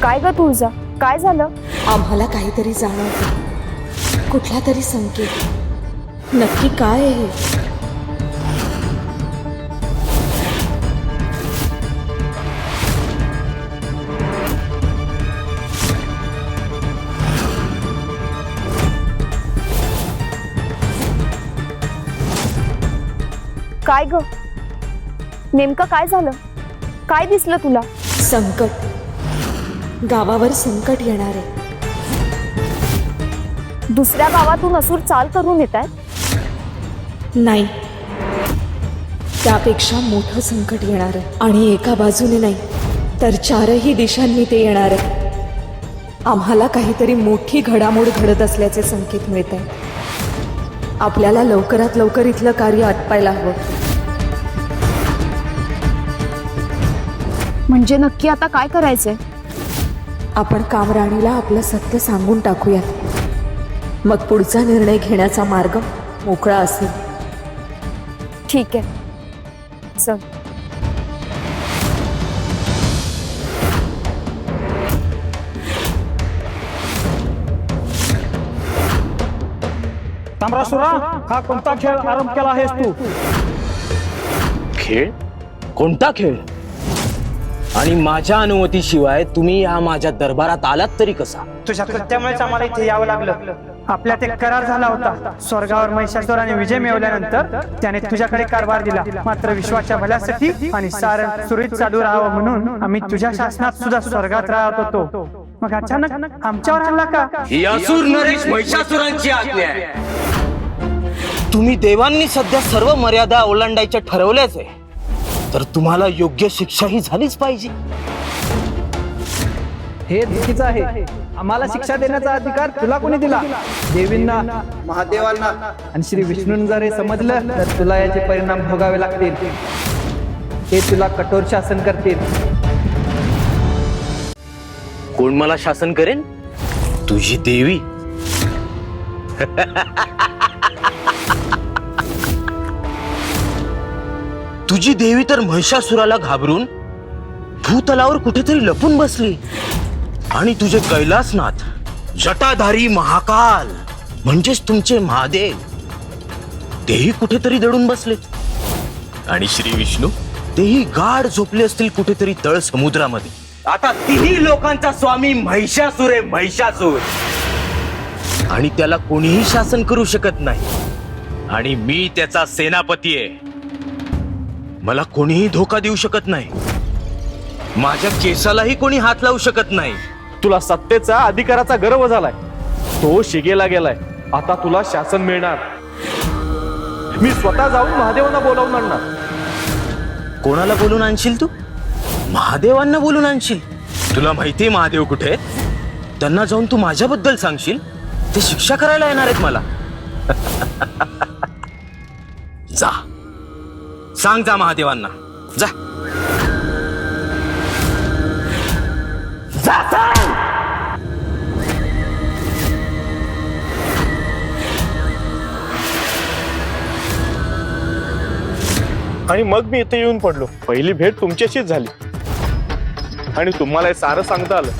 काय ग तुळजा, काय झालं? आम्हाला काहीतरी जाणवतं, कुठला तरी संकेत. नक्की काय आहे हे? काय ग, नेमकं काय झालं? काय दिसलं तुला? संकट, गावावर संकट येणार आहे. दुसऱ्या गावातून असुर चाल करून येत आहेत? नाही, त्यापेक्षा मोठं संकट येणार आहे. आणि एका बाजूने नाही तर चारही दिशांनी ते येणार आहे. आम्हाला काहीतरी मोठी घडामोड घडत असल्याचे संकेत मिळत आहे. आपल्याला लवकरात लवकर इथलं कार्य आटपायला हवं. म्हणजे नक्की आता काय करायचंय? आपण कामराणीला आपलं सत्य सांगून टाकूयात, मग पुढचा निर्णय घेण्याचा मार्ग मोकळा असेल. ठीक आहे, चल. ताम्रासुरा, हा कोणता खेळ आरंभ केला आहेस तू? खेळ? कोणता खेळ? आणि माझ्या अनुमतीशिवाय तुम्ही या माझ्या दरबारात आलात तरी कसा? तुझ्या कृत्यामुळेच आम्हाला इथे यावं लागलं. आपल्यात एक करार झाला होता. स्वर्गावर महिषासुराने विजय मिळवल्यानंतर त्याने तुझ्याकडे कारभार दिला. मात्र विश्वाच्या भल्यासाठी आणि सारं सुरळीत चालू राहावं म्हणून आम्ही तुझ्या शासनात सुद्धा स्वर्गात राहत होतो. मग अचानक आमच्यावर हल्ला का? ही असुर नरेश महिषासुरांची आज्ञा आहे. तुम्ही देवांनी सध्या सर्व मर्यादा ओलांडायच्या ठरवल्याच आहे, तर तुम्हाला योग्य शिक्षा ही झालीच पाहिजे. हे चुकीचं आहे. आम्हाला शिक्षा देण्याचा अधिकार तुला कोणी दिला? देवींना, महादेवांना आणि श्री विष्णूंना जर हे समजलं तर तुला याचे परिणाम भोगावे लागतील. ते तुला कठोर शासन करतील. कोण मला शासन करेन? तुझी देवी. तुझी देवी तर महिषासुराला घाबरून भूतलावर कुठेतरी लपून बसली. आणि तुझे कैलासनाथ, जटाधारी महाकाल म्हणजेच तुमचे महादेव, तेही कुठेतरी दडून बसलेत. आणि श्री विष्णू, तेही गाढ झोपले असतील कुठेतरी तळ समुद्रामध्ये. आता तिन्ही लोकांचा स्वामी महिषासुर आहे, महिषासुर. आणि त्याला कोणीही शासन करू शकत नाही. आणि मी त्याचा सेनापती आहे. मला कोणीही धोका देऊ शकत नाही. माझ्या केसालाही कोणी हात लावू शकत नाही. तुला सत्तेचा अधिकाराचा गर्व झालाय, तो शिगेला गेलाय. आता तुला शासन मिळणार. मी स्वतः जाऊन महादेवांना बोलावून आणणार. कोणाला बोलून आणशील तू? महादेवांना बोलून आणशील? तुला माहितीये महादेव कुठे आहेत? त्यांना जाऊन तू माझ्याबद्दल सांगशील? ते शिक्षा करायला येणार आहेत मला. जा, सांग जा महादेवांना. जा जा, सांग. आणि मग मी इथे येऊन पडलो. पहिली भेट तुमच्याशीच झाली आणि तुम्हाला हे सारं सांगता आलं.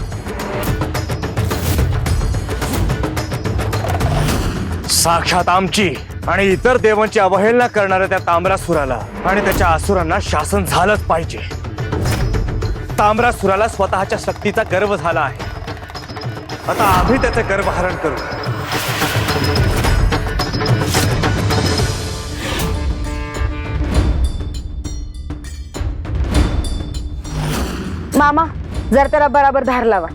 साक्षात आमची आणि इतर देवांची अवहेलना करणाऱ्या त्या ताम्रासुराला आणि त्याच्या असुरांना शासन झालंच पाहिजे. ताम्रासुराला स्वतःच्या शक्तीचा गर्व झाला आहे. आता आम्ही त्याचे गर्वहरण करू. मामा, जर त्याला बराबर धार लावा.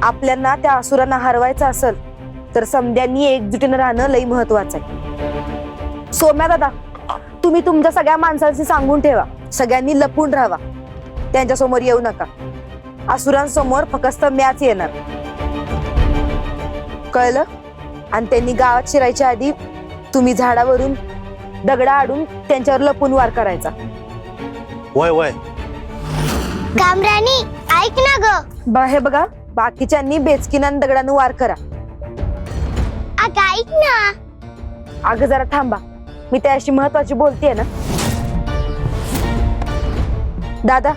आपल्यांना त्या असुरांना हरवायचं असेल तर समद्यांनी एकजुटीनं राहणं लई महत्वाचं आहे. सोम्या दादा, तुम्ही तुमच्या सगळ्या माणसांशी सांगून ठेवा, सगळ्यांनी लपून राहावा. त्यांच्या समोर येऊ नका. असुरांसमोर फक्त मॅच येणार, कळलं? आणि त्यांनी गावात शिरायच्या आधी तुम्ही झाडावरून दगडा आडून त्यांच्यावर लपून वार करायचा. वय वय. कामराणी, ऐक ना ग. हे बघा, बाकीच्यांनी बेचकीनं दगडानं वार करा. अगं ऐक ना. अगं जरा थांबा, मी त्याशी महत्वाची बोलतेय ना. दादा,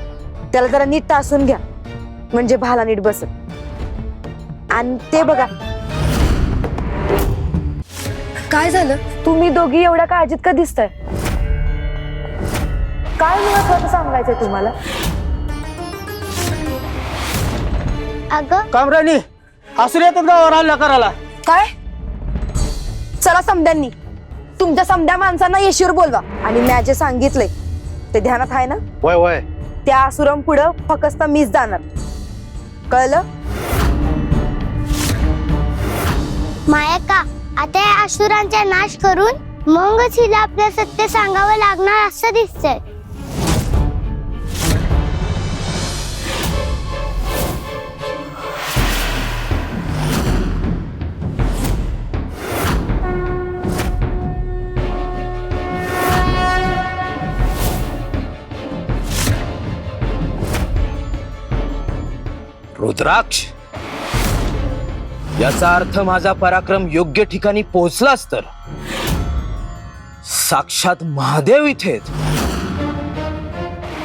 त्याला जरा नीट टासून घ्या. म्हणजे भाला नीट बसत. आणि ते बघा, काय झालं? तुम्ही दोघी एवढ्या काळजीत का दिसताय? काय महत्वाचं सांगायचंय तुम्हाला? अगं कामराणी असू येतात गावावर हल्ला करायला. काय? चला समद्यांनी, तुमच्या समद्या माणसांना येशीवर बोलवा. आणि मी जे सांगितलंय ते ध्यानात आहे ना? वय वय. त्या असुरम पुढं फक्त मीच जाणार, कळलं? मायका, आता या असुरांचा नाश करून मगच हिला आपलं सत्य सांगावं लागणार असं दिसतंय. रुद्राक्ष, याचा अर्थ माझा पराक्रम योग्य ठिकाणी पोहोचलाच तर साक्षात महादेव इथेच.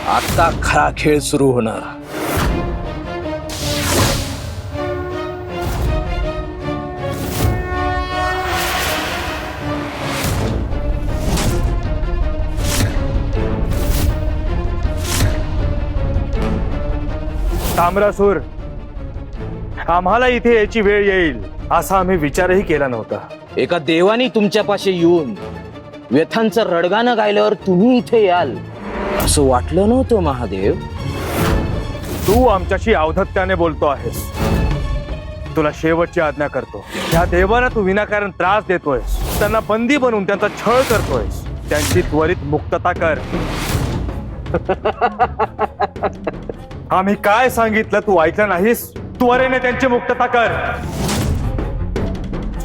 आता खरा खेळ सुरू होणार. ताम्रासूर, आम्हाला इथे याची वेळ येईल असा आम्ही विचारही केला नव्हता. एका देवानी तुमच्यापाशी येऊन व्यथांचं रडगाणं गायल्यावर तुम्ही इथे याल असं वाटलं नव्हतं महादेव. तू आमच्याशी अवधत्याने बोलतो आहेस. तुला शेवटची आज्ञा करतो, त्या देवाला तू विनाकारण त्रास देतोयस, त्यांना बंदी बनवून त्यांचा छळ करतोयस. त्यांची त्वरित मुक्तता कर. आम्ही काय सांगितलं तू ऐकलं नाहीस? त्वरेने त्यांची मुक्तता कर.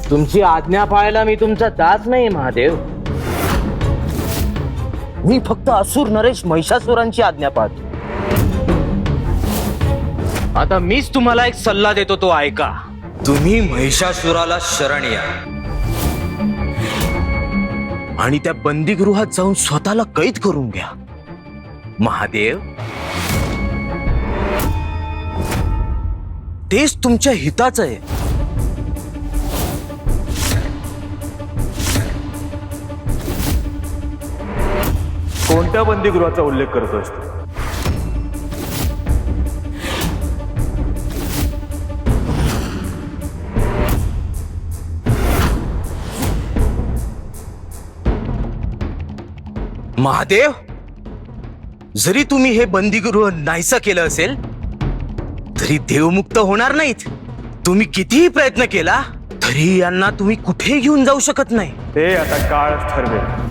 तुमची आज्ञा पाळायला मी तुमचा दास नाही महादेव. मी फक्त असुर नरेश महिषासुरांची आज्ञा पाळतो. आता मीच तुम्हाला एक सल्ला देतो, तो ऐका. तुम्ही महिषासुराला शरण या आणि त्या बंदीगृहात जाऊन स्वतःला कैद करून घ्या. महादेव, तेच तुमच्या हिताचं आहे. कोणत्या बंदीगृहाचा उल्लेख करतोयस तू? महादेव, जरी तुम्ही हे बंदीगृह नाहीसं केलं असेल तरी देवमुक्त होणार नाहीत. तुम्ही कितीही प्रयत्न केला तरी यांना तुम्ही कुठे घेऊन जाऊ शकत नाही. ते आता काळच ठरवेल.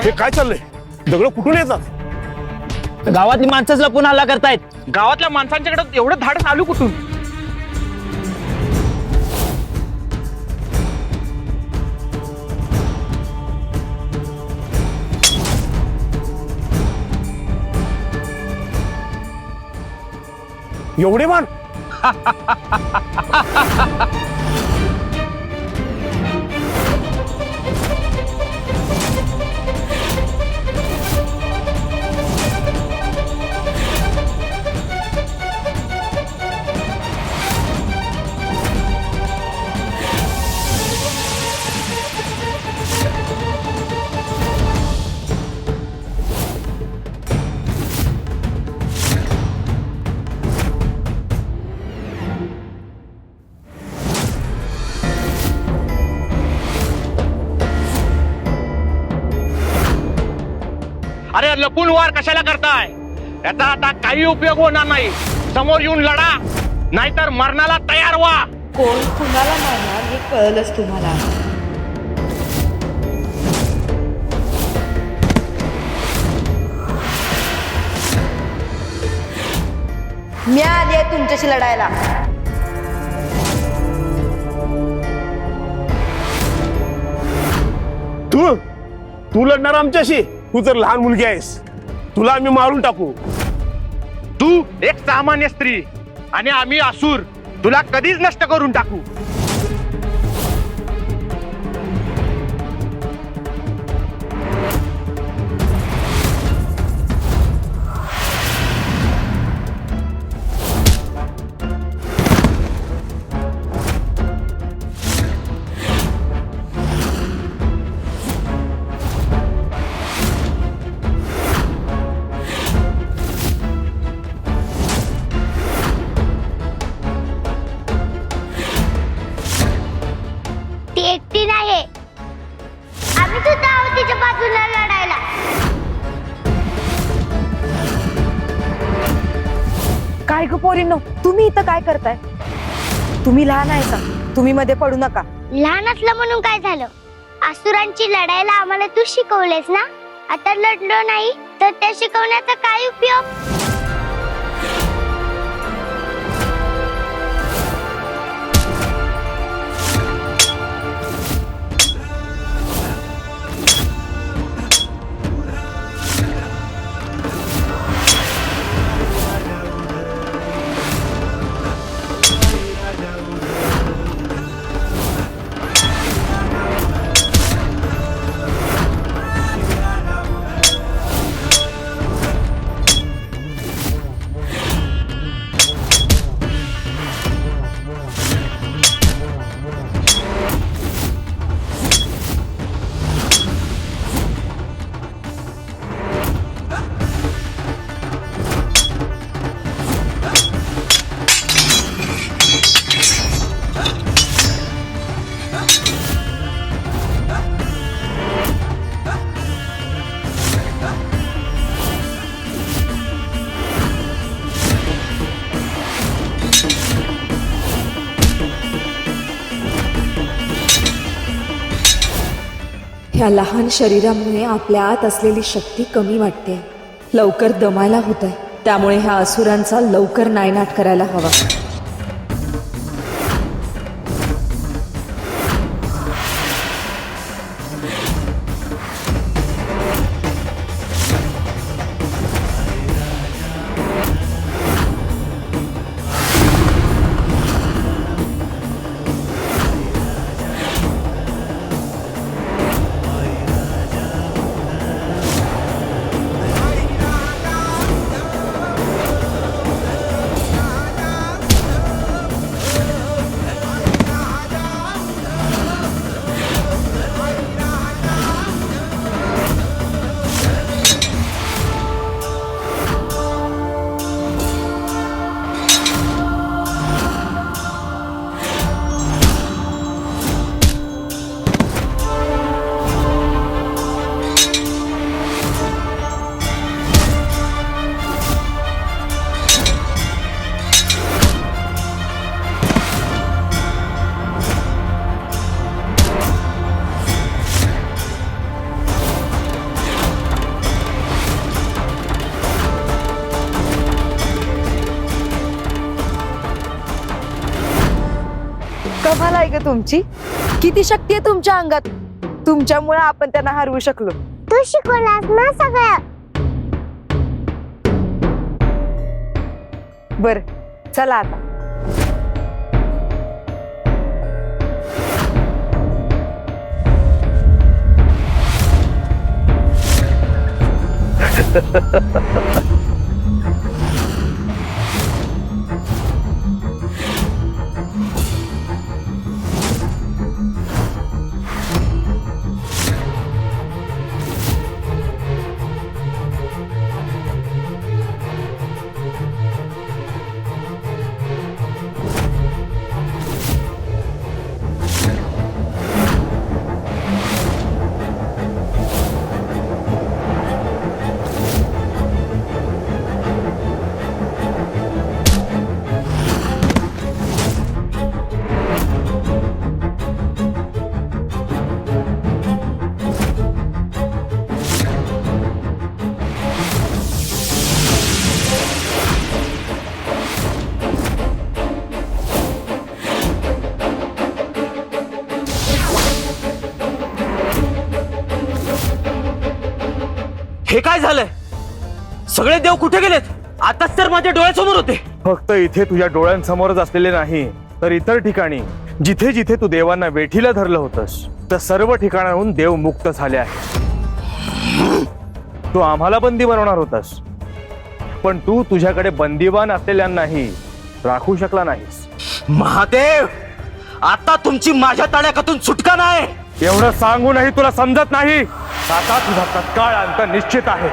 हे काय चाललंय? दगड कुठून येतात? गावातली माणसंच लपून हल्ला करतायत. गावातल्या माणसांच्याकडे एवढं धाडस आलं कुठून? एवढे मान? अरे लपून वार कशाला करताय? त्याचा आता काही उपयोग होणार नाही. समोर येऊन लढा, नाहीतर मरणाला तयार व्हा. कोण कुणाला मारणार हे कळलंच तुम्हाला. मी आली आहे तुमच्याशी लढायला. तू लढणार आमच्याशी? तू तर लहान मुलगी आहेस, तुला आम्ही मारून टाकू. तू एक सामान्य स्त्री आणि आम्ही असुर, तुला कधीच नष्ट करून टाकू. ती एकटी नाही, आम्ही सुद्धा आहोत तिच्या बाजूला लढायला. काय ग पोरींनो, तुम्ही इथं काय करताय? तुम्ही लहान आहे का? तुम्ही मध्ये पडू नका. लहान असलं म्हणून काय झालं? असुरांची लढायला आम्हाला तू शिकवलेस ना. आता लढलो नाही तर त्या शिकवण्याचा काय उपयोग? ह्या लहान शरीरामुळे आपल्या आत असलेली शक्ती कमी वाटते, लवकर दमायला होत आहे. त्यामुळे ह्या असुरांचा लवकर नायनाट करायला हवा. कमाल आहे ग तुमची. किती शक्ती आहे तुमच्या अंगात. तुमच्यामुळे आपण त्यांना हरवू शकलो. तू शिकवलास ना सगळं. बर चला आता. हे काय झालंय? सगळे देव कुठे गेलेत? आताच तर माझ्या डोळ्यासमोर होते. फक्त इथे तुझ्या डोळ्यांसमोरच असलेले नाही, तर इतर ठिकाणी जिथे जिथे तू देवांना वेठीला धरलं होतंस, तर सर्व ठिकाणाहून देव मुक्त झाले आहे. तू आम्हाला बंदी बनवणार होतास, पण तू तुझ्याकडे बंदीवान असलेल्यांनाही राखू शकला नाहीस. महादेव, आता तुमची माझ्या तडाख्यातून सुटका नाही. एवढं सांगूनही तुला समजत नाही. आता तुझा तत्काळ अंत निश्चित आहे.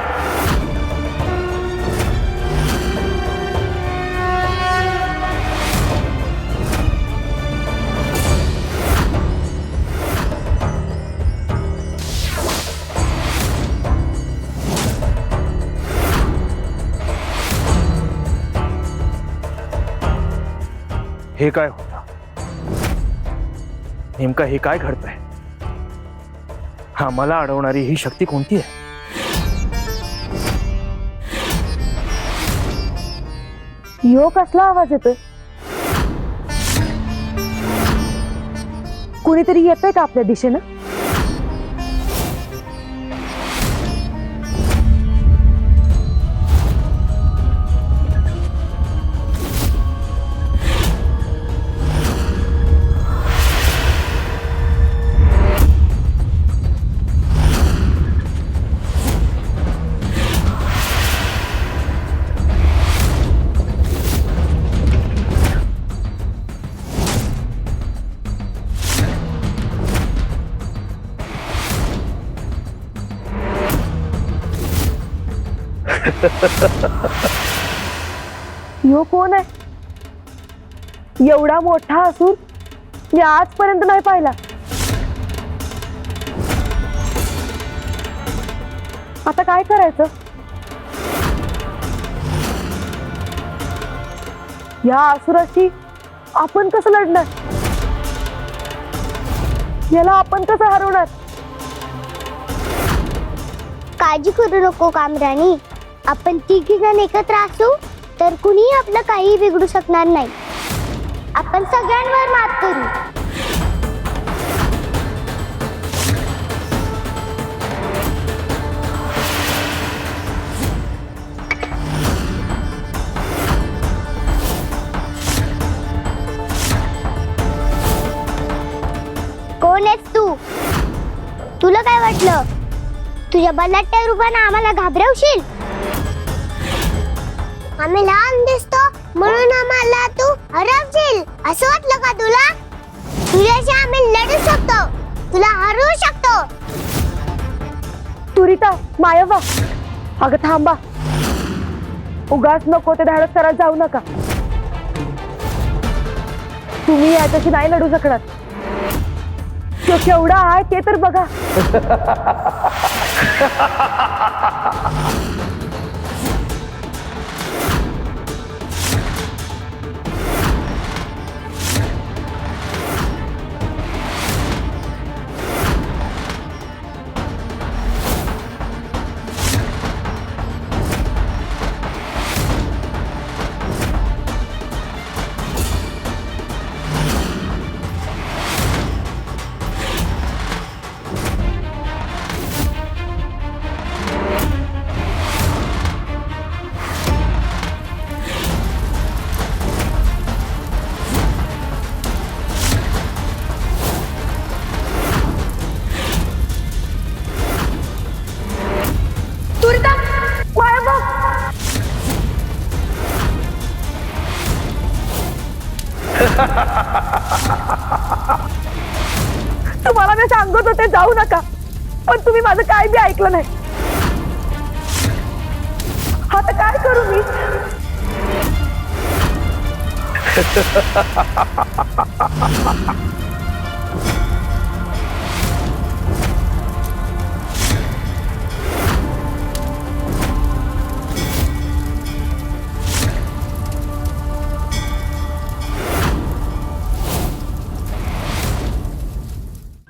हे काय होतं? नेमकं हे काय घडतंय? हा मला अडवणारी ही शक्ती कोणती आहे? यो कसला आवाज येतोय? कुणीतरी येतंय का आपल्या दिशेनं? यो कोण आहे? एवढा मोठा असून मी आजपर्यंत नाही पाहिला. आता काय करायचं? या असुराशी आपण कसं लढणार? याला आपण कसं हरवणार? काळजी करू नको कामराणी, आपण तिघी जण एकत्र असू तर कुणीही आपलं काही बिघडू शकणार नाही. आपण सगळ्यांवर मात करू. कोण आहेस तू? तुला काय वाटलं? तुझ्या बलाढ्य रूपानं आम्हाला घाबरवशील? आम्ही लहान दिसतो म्हणून आम्हाला तू हरवशील असं वाटलं का तुला? तुझ्याशी आम्ही लढू शकतो, तुला हरवू शकतो. तुरिता, मायवा, अगं थांबा. उगाच नको ते धाडस करायला जाऊ नका. तुम्ही याच्याशी नाही लढू शकणार. तो केवढा आहे ते तर बघा. तुम्हाला मी सांगत होते जाऊ नका, पण तुम्ही माझं काय बी ऐकलं नाही. आता काय करू मी?